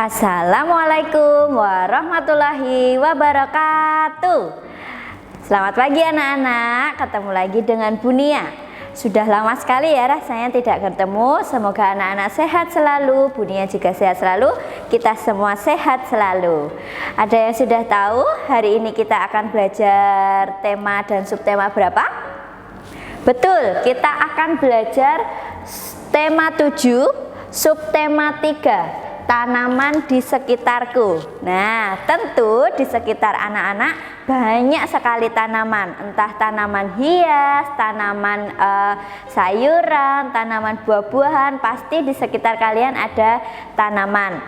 Assalamualaikum warahmatullahi wabarakatuh. Selamat pagi anak-anak, ketemu lagi dengan Bunia. Sudah lama sekali ya rasanya tidak ketemu. Semoga anak-anak sehat selalu, Bunia juga sehat selalu, kita semua sehat selalu. Ada yang sudah tahu hari ini kita akan belajar tema dan subtema berapa? Betul, kita akan belajar tema 7, subtema 3, tanaman di sekitarku. Nah, tentu di sekitar anak-anak banyak sekali tanaman, entah tanaman hias, tanaman sayuran, tanaman buah-buahan. Pasti di sekitar kalian ada tanaman.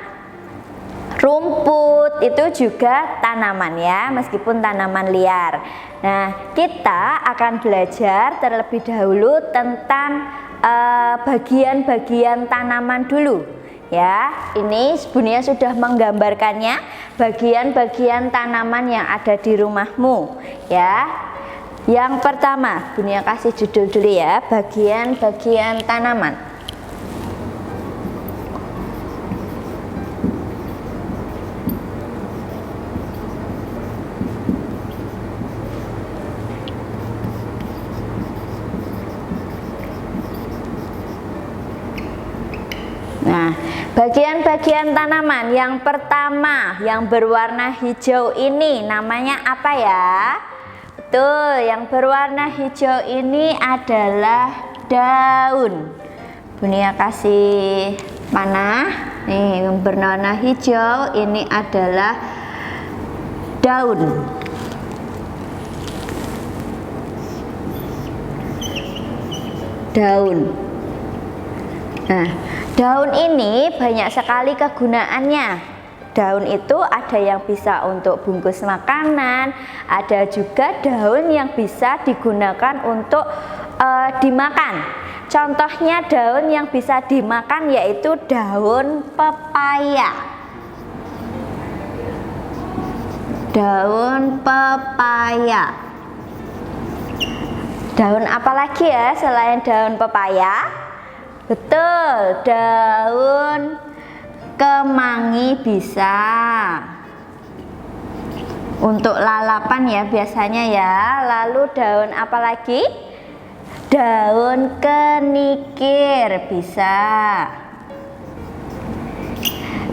Rumput itu juga tanaman ya, meskipun tanaman liar. Nah, kita akan belajar terlebih dahulu tentang bagian-bagian tanaman dulu. Ya, ini Bunia sudah menggambarkannya, bagian-bagian tanaman yang ada di rumahmu ya. Yang pertama, Bunia kasih judul dulu ya, bagian-bagian tanaman. Nah, bagian-bagian tanaman yang pertama yang berwarna hijau ini namanya apa ya? Betul, yang berwarna hijau ini adalah daun. Bunia kasih panah. Nih, yang berwarna hijau ini adalah daun. Daun. Nah, daun ini banyak sekali kegunaannya. Daun itu ada yang bisa untuk bungkus makanan, ada juga daun yang bisa digunakan untuk dimakan. Contohnya daun yang bisa dimakan yaitu daun pepaya. Daun pepaya. Daun apa lagi ya selain daun pepaya? Betul, daun kemangi bisa untuk lalapan ya biasanya ya. Lalu daun apa lagi? Daun kenikir bisa.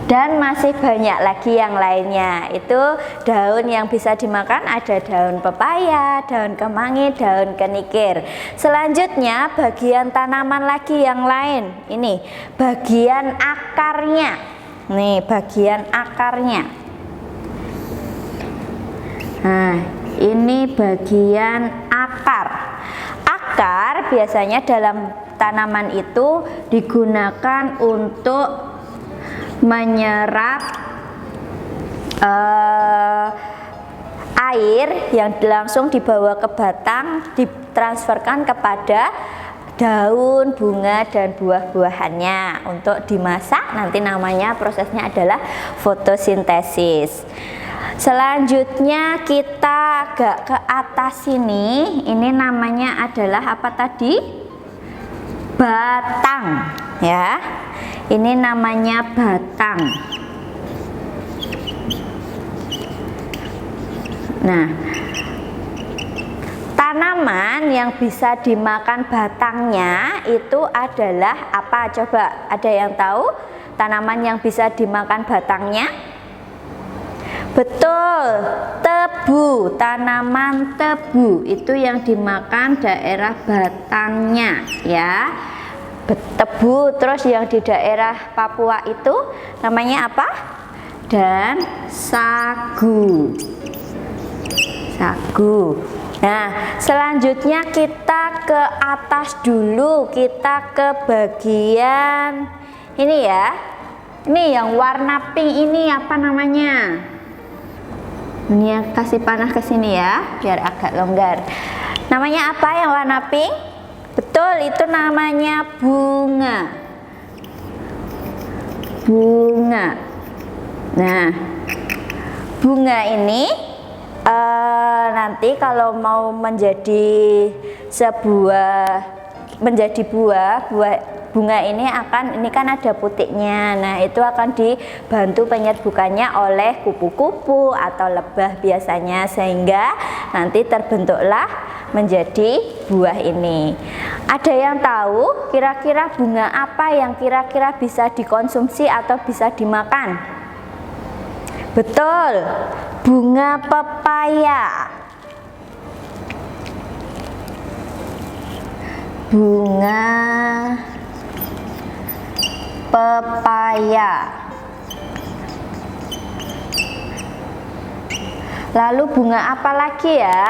Dan masih banyak lagi yang lainnya. Itu daun yang bisa dimakan, ada daun pepaya, daun kemangi, daun kenikir. Selanjutnya bagian tanaman lagi yang lain. Ini bagian akarnya. Nih, bagian akarnya. Nah, ini bagian akar. Akar biasanya dalam tanaman itu digunakan untuk menyerap air yang langsung dibawa ke batang, ditransferkan kepada daun, bunga, dan buah-buahannya untuk dimasak. Nanti namanya prosesnya adalah fotosintesis. Selanjutnya kita agak ke atas sini, ini namanya adalah apa tadi? Batang ya. Ini namanya batang. Nah, tanaman yang bisa dimakan batangnya itu adalah apa? Coba, ada yang tahu tanaman yang bisa dimakan batangnya? Betul, tebu. Tanaman tebu itu yang dimakan daerah batangnya ya. Tebu. Terus yang di daerah Papua itu namanya apa? Dan sagu. Sagu. Nah, selanjutnya kita ke atas dulu, kita ke bagian ini ya. Ini yang warna pink ini apa namanya? Ini kasih panah ke sini ya, biar agak longgar. Namanya apa yang warna pink? Betul, itu namanya bunga. Bunga. Nah, bunga ini nanti kalau mau menjadi sebuah menjadi buah bunga ini kan ada putiknya. Nah, itu akan dibantu penyerbukannya oleh kupu-kupu atau lebah biasanya, sehingga nanti terbentuklah menjadi buah ini. Ada yang tahu kira-kira bunga apa yang kira-kira bisa dikonsumsi atau bisa dimakan? Betul, bunga pepaya. Bunga pepaya. Lalu bunga apa lagi ya?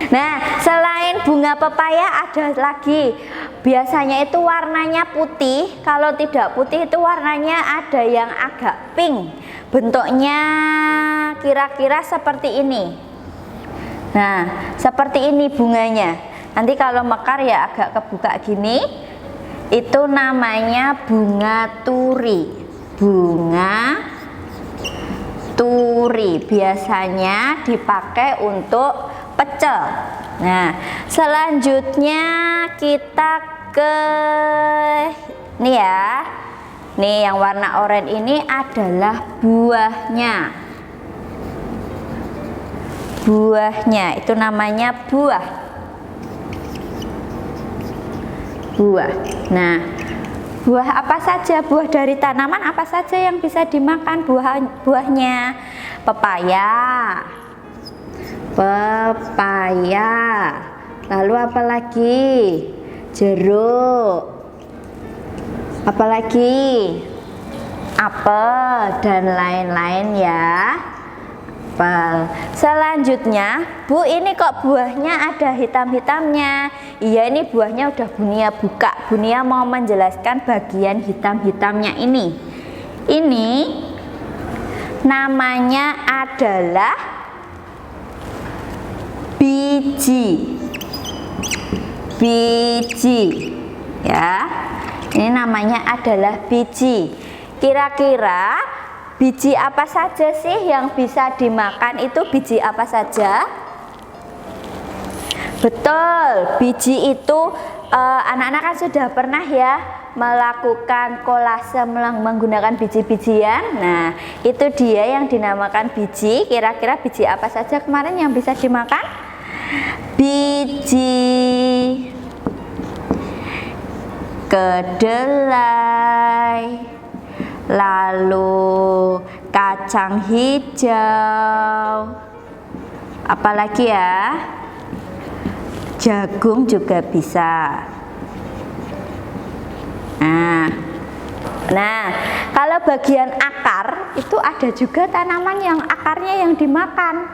Nah, selain bunga pepaya ada lagi. Biasanya itu warnanya putih. Kalau tidak putih itu warnanya ada yang agak pink. Bentuknya kira-kira seperti ini. Nah, seperti ini bunganya. Nanti kalau mekar ya agak kebuka gini. Itu namanya bunga turi. Bunga turi biasanya dipakai untuk pecel. Nah, selanjutnya kita ke nih ya. Nih yang warna oranye ini adalah buahnya. Buahnya itu namanya buah. Buah. Nah, buah apa saja? Buah dari tanaman apa saja yang bisa dimakan buahnya? Pepaya. Pepaya. Lalu apa lagi? Jeruk. Apa lagi? Apel dan lain-lain ya. Selanjutnya, Bu, ini kok buahnya ada hitam-hitamnya? Iya, ini buahnya udah Bunia buka. Bunia mau menjelaskan bagian hitam-hitamnya ini. Ini namanya adalah biji. Biji. Ya. Ini namanya adalah biji. Kira-kira biji apa saja sih yang bisa dimakan? Itu biji apa saja? Betul, biji itu anak-anak kan sudah pernah ya melakukan kolase menggunakan biji-bijian. Nah, itu dia yang dinamakan biji. Kira-kira biji apa saja kemarin yang bisa dimakan? Biji kedelai, lalu kacang hijau, apalagi ya, jagung juga bisa. Nah, kalau bagian akar itu ada juga tanaman yang akarnya yang dimakan.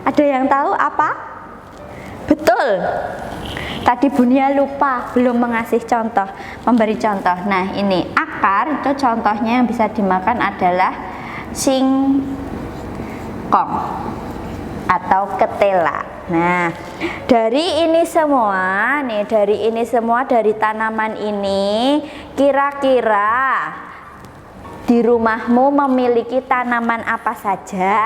Ada yang tahu apa? Betul. Tadi Bunia lupa belum memberi contoh. Nah, ini akar itu contohnya yang bisa dimakan adalah singkong atau ketela. Nah, dari ini semua dari tanaman ini, kira-kira di rumahmu memiliki tanaman apa saja?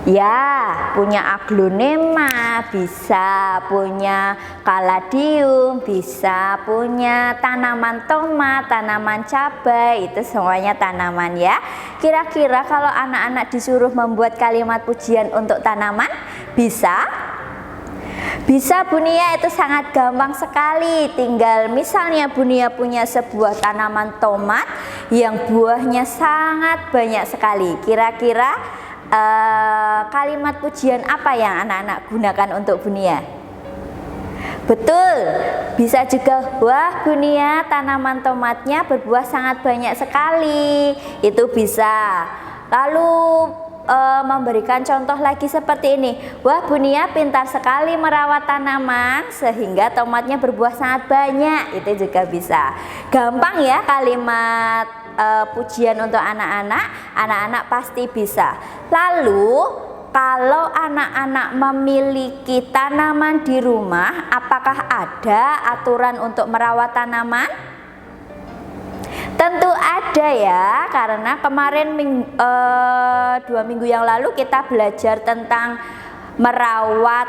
Ya, punya aglonema, bisa punya kaladium, bisa punya tanaman tomat, tanaman cabai, itu semuanya tanaman ya. Kira-kira kalau anak-anak disuruh membuat kalimat pujian untuk tanaman, bisa? Bisa Bunia, itu sangat gampang sekali. Tinggal misalnya Bunia punya sebuah tanaman tomat yang buahnya sangat banyak sekali. Kira-kira kalimat pujian apa yang anak-anak gunakan untuk Bunia? Betul, bisa juga, wah Bunia tanaman tomatnya berbuah sangat banyak sekali. Itu bisa. Lalu memberikan contoh lagi seperti ini, wah Bunia pintar sekali merawat tanaman sehingga tomatnya berbuah sangat banyak. Itu juga bisa. Gampang ya kalimat pujian untuk anak-anak pasti bisa. Lalu kalau anak-anak memiliki tanaman di rumah, apakah ada aturan untuk merawat tanaman? Tentu ada ya, karena kemarin 2 minggu yang lalu kita belajar tentang merawat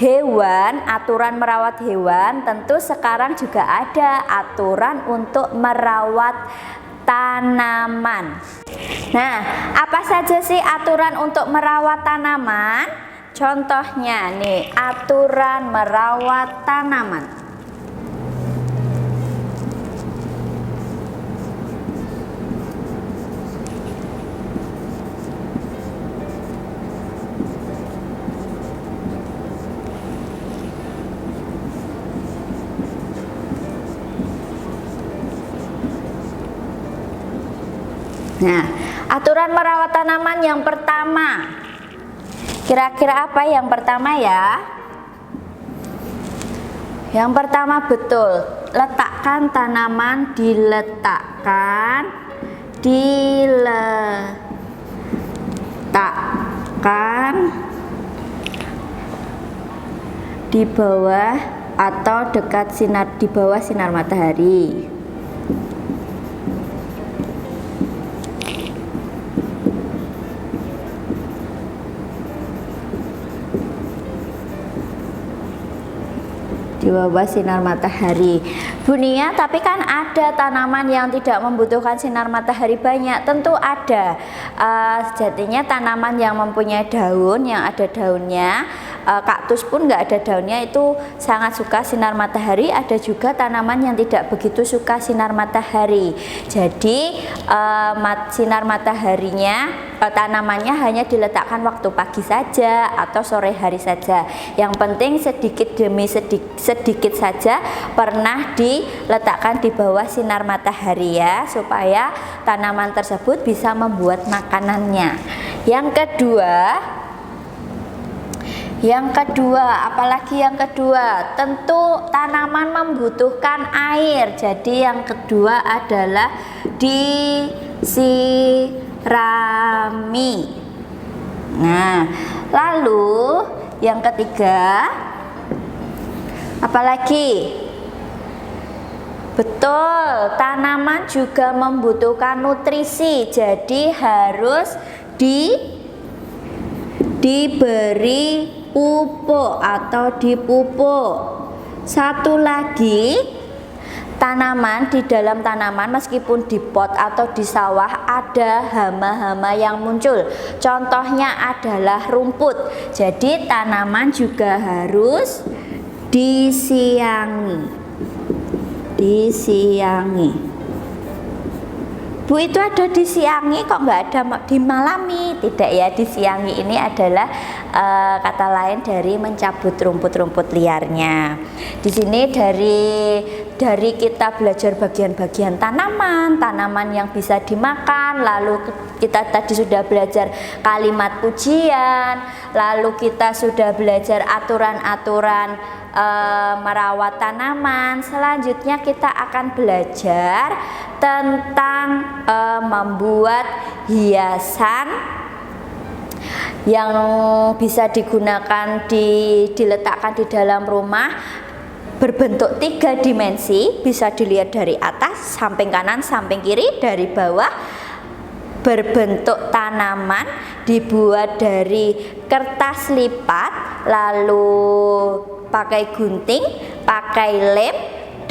hewan, aturan merawat hewan, tentu sekarang juga ada aturan untuk merawat tanaman. Nah, apa saja sih aturan untuk merawat tanaman? Contohnya nih, aturan merawat tanaman. Nah, aturan merawat tanaman yang pertama, kira-kira apa yang pertama ya? Yang pertama betul, letakkan tanaman diletakkan di bawah atau dekat sinar, di bawah sinar matahari. Di bawah sinar matahari. Bunia, tapi kan ada tanaman yang tidak membutuhkan sinar matahari banyak. Tentu ada. Sejatinya tanaman yang mempunyai daun, yang ada daunnya, kaktus pun nggak ada daunnya, itu sangat suka sinar matahari. Ada juga tanaman yang tidak begitu suka sinar matahari. Jadi sinar mataharinya, tanamannya hanya diletakkan waktu pagi saja atau sore hari saja. Yang penting sedikit demi sedikit saja pernah diletakkan di bawah sinar matahari ya, supaya tanaman tersebut bisa membuat makanannya. Yang kedua, apalagi yang kedua? Tentu tanaman membutuhkan air. Jadi yang kedua adalah disirami. Nah, lalu yang ketiga, apalagi? Betul, tanaman juga membutuhkan nutrisi. Jadi harus diberi pupuk atau dipupuk. Satu lagi, tanaman, di dalam tanaman meskipun di pot atau di sawah ada hama-hama yang muncul. Contohnya adalah rumput. Jadi tanaman juga harus disiangi. Bu, itu ada disiangi kok nggak ada dimalami? Tidak ya, disiangi ini adalah kata lain dari mencabut rumput-rumput liarnya. Di sini dari kita belajar bagian-bagian tanaman yang bisa dimakan, lalu kita tadi sudah belajar kalimat pujian, lalu kita sudah belajar aturan-aturan merawat tanaman. Selanjutnya kita akan belajar tentang membuat hiasan yang bisa digunakan diletakkan di dalam rumah, berbentuk 3 dimensi, bisa dilihat dari atas, samping kanan, samping kiri, dari bawah, berbentuk tanaman, dibuat dari kertas lipat, lalu pakai gunting, pakai lem,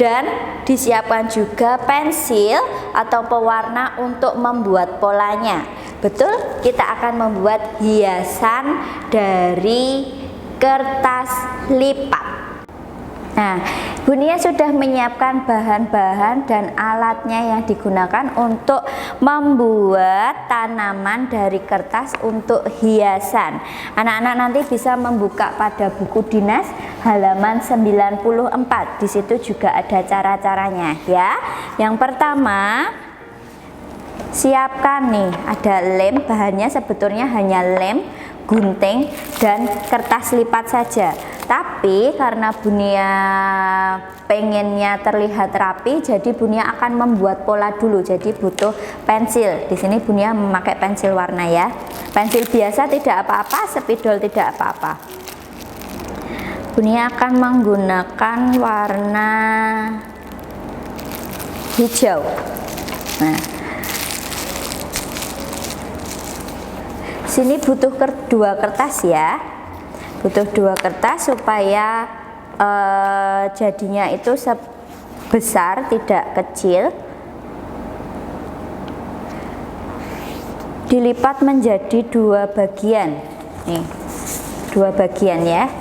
dan disiapkan juga pensil atau pewarna untuk membuat polanya. Betul, kita akan membuat hiasan dari kertas lipat. Nah, Bunia sudah menyiapkan bahan-bahan dan alatnya yang digunakan untuk membuat tanaman dari kertas untuk hiasan. Anak-anak nanti bisa membuka pada buku dinas halaman 94. Di situ juga ada cara-caranya ya. Yang pertama, siapkan nih, ada lem, bahannya sebetulnya hanya lem, gunting, dan kertas lipat saja. Tapi karena Bunia pengennya terlihat rapi, jadi Bunia akan membuat pola dulu. Jadi butuh pensil. Di sini Bunia memakai pensil warna ya. Pensil biasa tidak apa-apa, spidol tidak apa-apa. Bunia akan menggunakan warna hijau. Nah, sini butuh 2 kertas ya. Butuh 2 kertas supaya jadinya itu sebesar, tidak kecil. Dilipat menjadi 2 bagian. Nih, 2 bagian ya.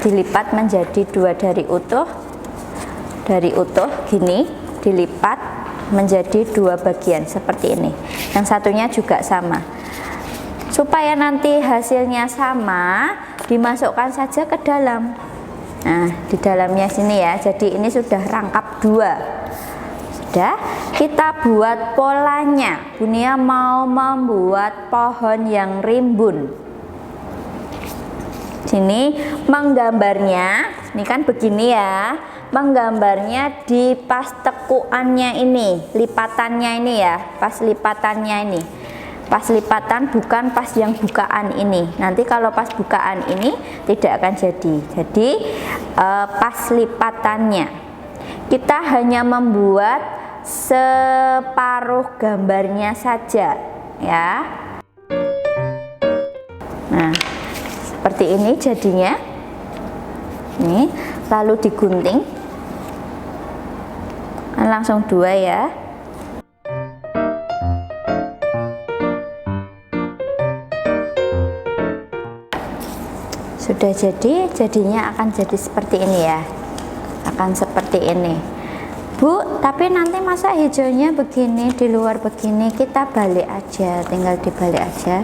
Dilipat menjadi 2 dari utuh gini, dilipat menjadi 2 bagian seperti ini. Yang satunya juga sama. Supaya nanti hasilnya sama, dimasukkan saja ke dalam. Nah, di dalamnya sini ya. Jadi ini sudah rangkap 2. Sudah, kita buat polanya. Bunia mau membuat pohon yang rimbun. Sini menggambarnya, ini kan begini ya. Menggambarnya di pas tekuannya ini, lipatannya ini ya, pas lipatannya ini. Pas lipatan, bukan pas yang bukaan ini. Nanti kalau pas bukaan ini tidak akan jadi. Jadi pas lipatannya. Kita hanya membuat separuh gambarnya saja ya. Nah, seperti ini jadinya. Nih, lalu digunting. Langsung 2 ya. Sudah jadi, jadinya akan jadi seperti ini ya. Akan seperti ini. Bu, tapi nanti masa hijaunya begini, di luar begini, kita balik aja, tinggal dibalik aja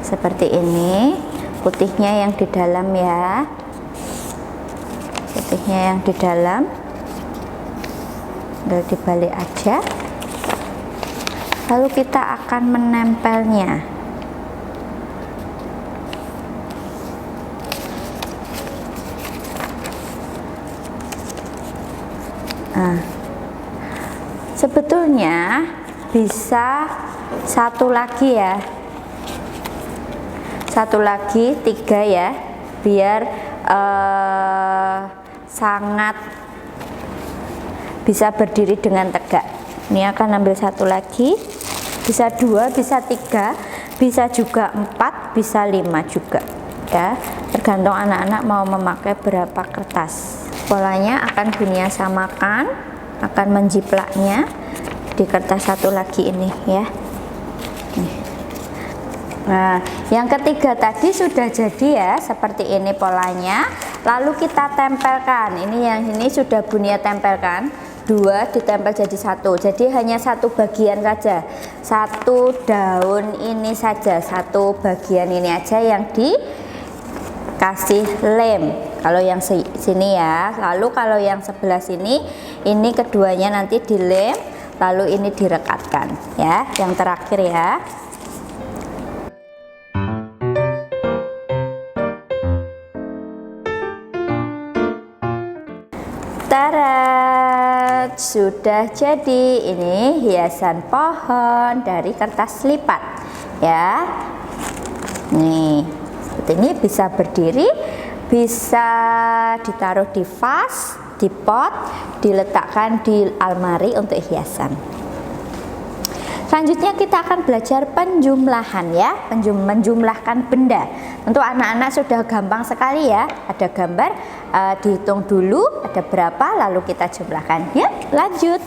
seperti ini. Putihnya yang di dalam ya, putihnya yang di dalam, tinggal dibalik aja. Lalu kita akan menempelnya. Nah, sebetulnya bisa satu lagi ya, satu lagi 3 ya, biar sangat bisa berdiri dengan tegak. Ini akan ambil satu lagi, bisa 2, bisa 3, bisa juga 4, bisa 5 juga ya, tergantung anak-anak mau memakai berapa kertas. Polanya akan Bunia samakan, akan menjiplaknya di kertas satu lagi ini ya. Nih. Nah, yang ketiga tadi sudah jadi ya, seperti ini polanya. Lalu kita tempelkan. Ini yang ini sudah Bunia tempelkan. 2 ditempel jadi 1. Jadi hanya satu bagian saja. Satu daun ini saja, satu bagian ini aja yang dikasih lem. Kalau yang sini ya. Lalu kalau yang sebelah sini, ini keduanya nanti dilem, lalu ini direkatkan ya. Yang terakhir ya. Tarat, sudah jadi. Ini hiasan pohon dari kertas lipat ya. Nih, seperti ini bisa berdiri, bisa ditaruh di vas, di pot, diletakkan di almari untuk hiasan. Selanjutnya kita akan belajar penjumlahan ya, menjumlahkan benda. Tentu anak-anak sudah gampang sekali ya, ada gambar, dihitung dulu ada berapa, lalu kita jumlahkan. Yuk lanjut.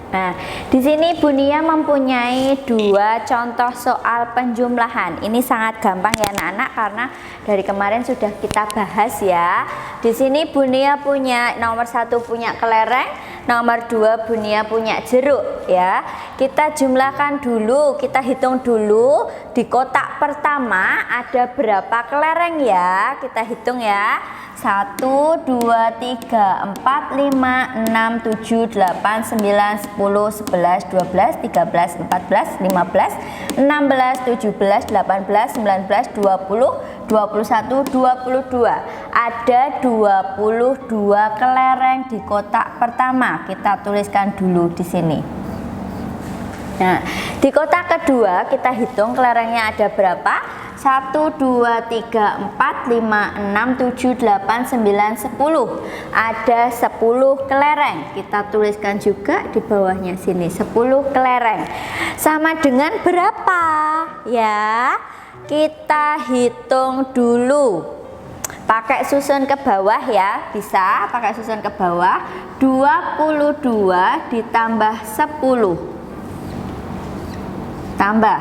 Nah, di sini Bunia mempunyai 2 contoh soal penjumlahan. Ini sangat gampang ya anak-anak, karena dari kemarin sudah kita bahas ya. Di sini Bunia punya nomor 1 punya kelereng, nomor 2 Bunia punya jeruk ya. Kita jumlahkan dulu, kita hitung dulu di kotak pertama ada berapa kelereng ya. Kita hitung ya. 1, 2, 3, 4, 5, 6, 7, 8, 9, 10, 11, 12, 13, 14, 15, 16, 17, 18, 19, 20, 21, 22. Ada 22 kelereng di kotak pertama. Kita tuliskan dulu di sini. Nah, di kotak kedua kita hitung kelerengnya ada berapa? 1, 2, 3, 4, 5, 6, 7, 8, 9, 10. Ada 10 kelereng. Kita tuliskan juga di bawahnya sini, 10 kelereng. Sama dengan berapa? Ya, kita hitung dulu. pakai susun ke bawah ya, bisa pakai susun ke bawah. 22 ditambah 10 tambah,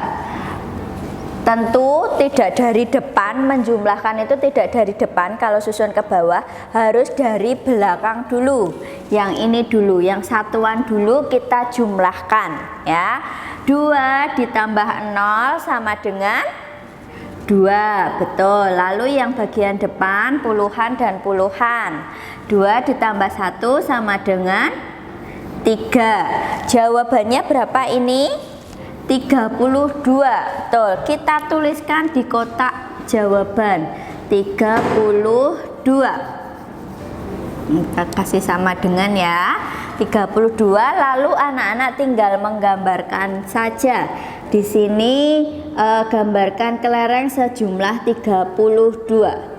tentu tidak dari depan, menjumlahkan itu tidak dari depan. Kalau susun ke bawah harus dari belakang dulu. Yang ini dulu, yang satuan dulu kita jumlahkan ya. 2 ditambah 0 sama dengan 2, betul. Lalu yang bagian depan puluhan dan puluhan. 2 ditambah 1 sama dengan 3. Jawabannya berapa ini? 32. Betul. Kita tuliskan di kotak jawaban 32. Kita kasih sama dengan ya 32. Lalu anak-anak tinggal menggambarkan saja. Di sini gambarkan kelereng sejumlah 32.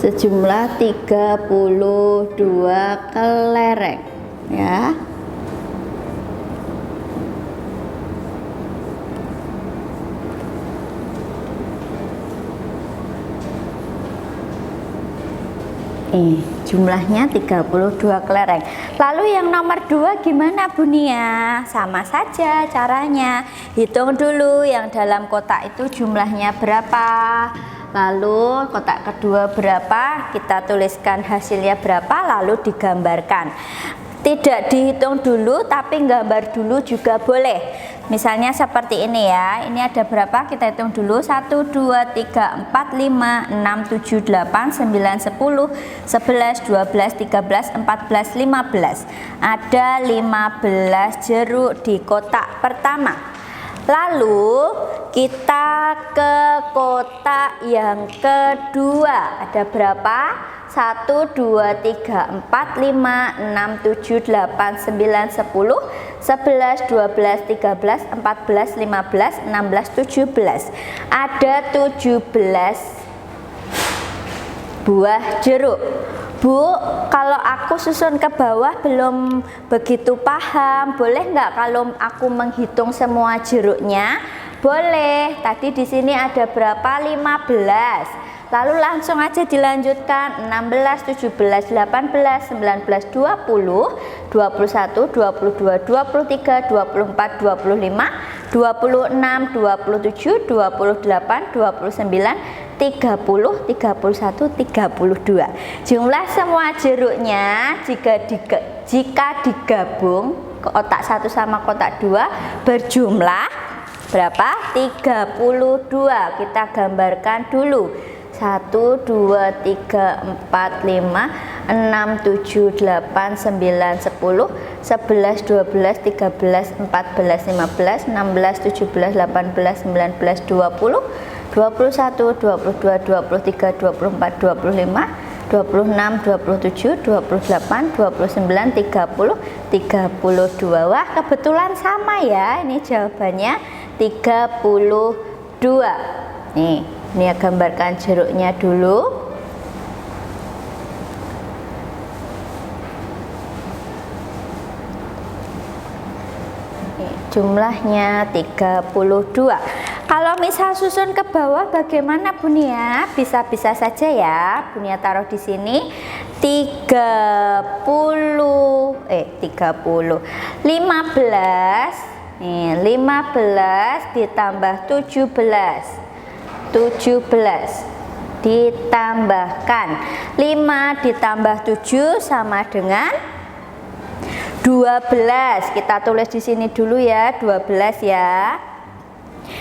Sejumlah 32 kelereng ya. Jumlahnya 32 kelereng. Lalu yang nomor 2 gimana Bu Nia? Sama saja caranya. Hitung dulu yang dalam kotak itu jumlahnya berapa. Lalu kotak kedua berapa, kita tuliskan hasilnya berapa, lalu digambarkan. Tidak dihitung dulu tapi gambar dulu juga boleh. Misalnya seperti ini ya, ini ada berapa, kita hitung dulu. 1, 2, 3, 4, 5, 6, 7, 8, 9, 10, 11, 12, 13, 14, 15. Ada 15 jeruk di kotak pertama. Lalu kita ke kotak yang kedua. Ada berapa? 1, 2, 3, 4, 5, 6, 7, 8, 9, 10, 11, 12, 13, 14, 15, 16, 17. Ada 17 buah jeruk. Bu, kalau aku susun ke bawah belum begitu paham. Boleh nggak kalau aku menghitung semua jeruknya? Boleh. Tadi di sini ada berapa? 15. Lalu langsung aja dilanjutkan. 16, 17, 18, 19, 20, 21, 22, 23, 24, 25, 26, 27, 28, 29, 30, 31, 32. Jumlah semua jeruknya jika digabung kotak 1 sama kotak 2 berjumlah berapa? 32. Kita gambarkan dulu. 1, 2, 3, 4, 5, 6, 7, 8, 9, 10, 11, 12, 13, 14, 15, 16, 17, 18, 19, 20, 21, 22, 23, 24, 25, 26, 27, 28, 29, 30, 32. Wah, kebetulan sama ya. Ini jawabannya 32. Nih, ini gambarkan jeruknya dulu. Jumlahnya 32. Kalau misal susun ke bawah bagaimana Bu Nia? Bisa-bisa saja ya. Bu Nia taruh di sini 30 15. Nih, 15 ditambah 17. 17 ditambahkan 5 ditambah 7 sama dengan 12. Kita tulis di sini dulu ya, 12 ya.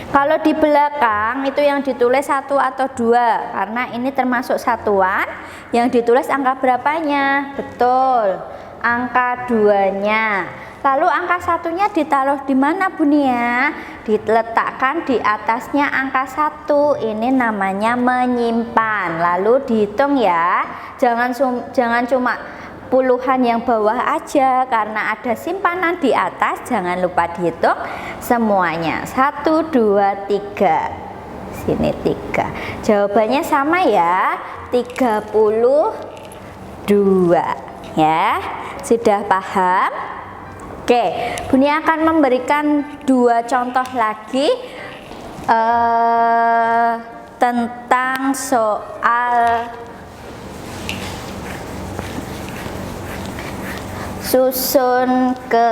Kalau di belakang itu yang ditulis 1 atau 2, karena ini termasuk satuan. Yang ditulis angka berapanya? Betul, angka 2-nya. Lalu angka 1-nya ditaruh di mana Bu Nia? Diletakkan di atasnya angka 1. Ini namanya menyimpan. Lalu dihitung ya. Jangan cuma puluhan yang bawah aja karena ada simpanan di atas. Jangan lupa dihitung semuanya. 1, 2, 3. Sini 3. Jawabannya sama ya, 32 ya. Sudah paham? Oke, Buni akan memberikan 2 contoh lagi tentang soal susun ke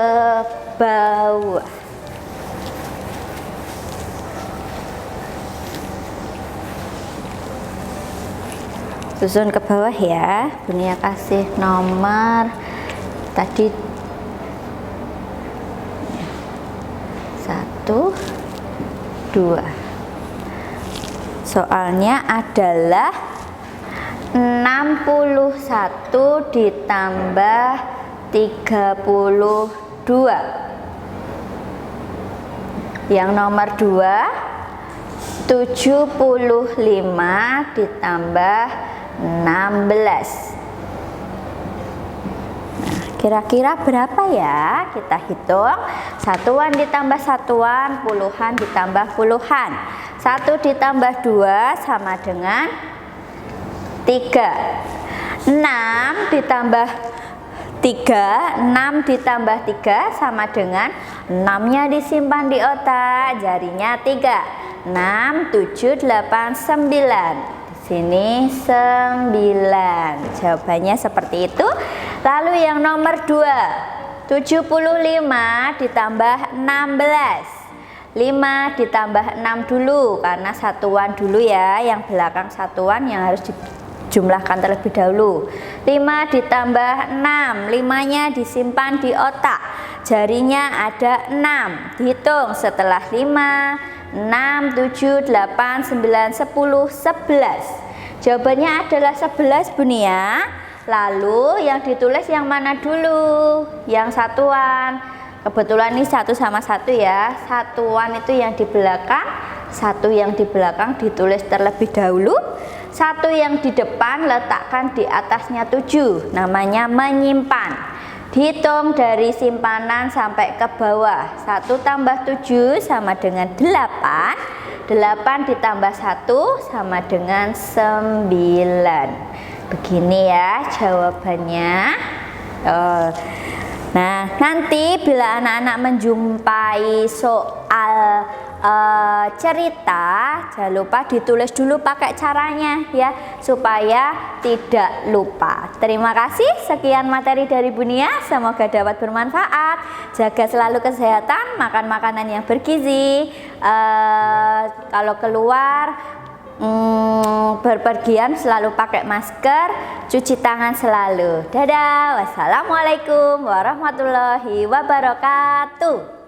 bawah. Susun ke bawah ya. Buni kasih nomor tadi 1, 2. Soalnya adalah 61 ditambah 32. Yang nomor 2, 75 ditambah 16. Nah, kira-kira berapa ya? Kita hitung. Satuan ditambah satuan, puluhan ditambah puluhan. 1 ditambah 2 sama dengan 3. 6 ditambah 3, 6 ditambah 3 sama dengan 6-nya disimpan di otak, jarinya 3. 6, 7, 8, 9. Sini 9. Jawabannya seperti itu. Lalu yang nomor 2, 75 ditambah 16. 5 ditambah 6 dulu karena satuan dulu ya, yang belakang satuan yang harus dijumlahkan terlebih dahulu. 5 ditambah 6, 5-nya disimpan di otak, jarinya ada 6. Dihitung setelah 5, 6, 7, 8, 9, 10, 11. Jawabannya adalah 11 Buni ya. Lalu yang ditulis yang mana dulu? Yang satuan. Kebetulan ini 1 sama 1 ya. Satuan itu yang di belakang, 1 yang di belakang ditulis terlebih dahulu. 1 yang di depan letakkan di atasnya 7. Namanya menyimpan. Dihitung dari simpanan sampai ke bawah. 1 tambah 7 sama dengan 8. 8 ditambah 1 sama dengan 9. Begini ya jawabannya. Nah, nanti bila anak-anak menjumpai soal cerita, jangan lupa ditulis dulu pakai caranya ya, supaya tidak lupa. Terima kasih, sekian materi dari Bunia, semoga dapat bermanfaat. Jaga selalu kesehatan, makan makanan yang bergizi. Kalau keluar berpergian selalu pakai masker, cuci tangan selalu. Dadah, wassalamualaikum warahmatullahi wabarakatuh.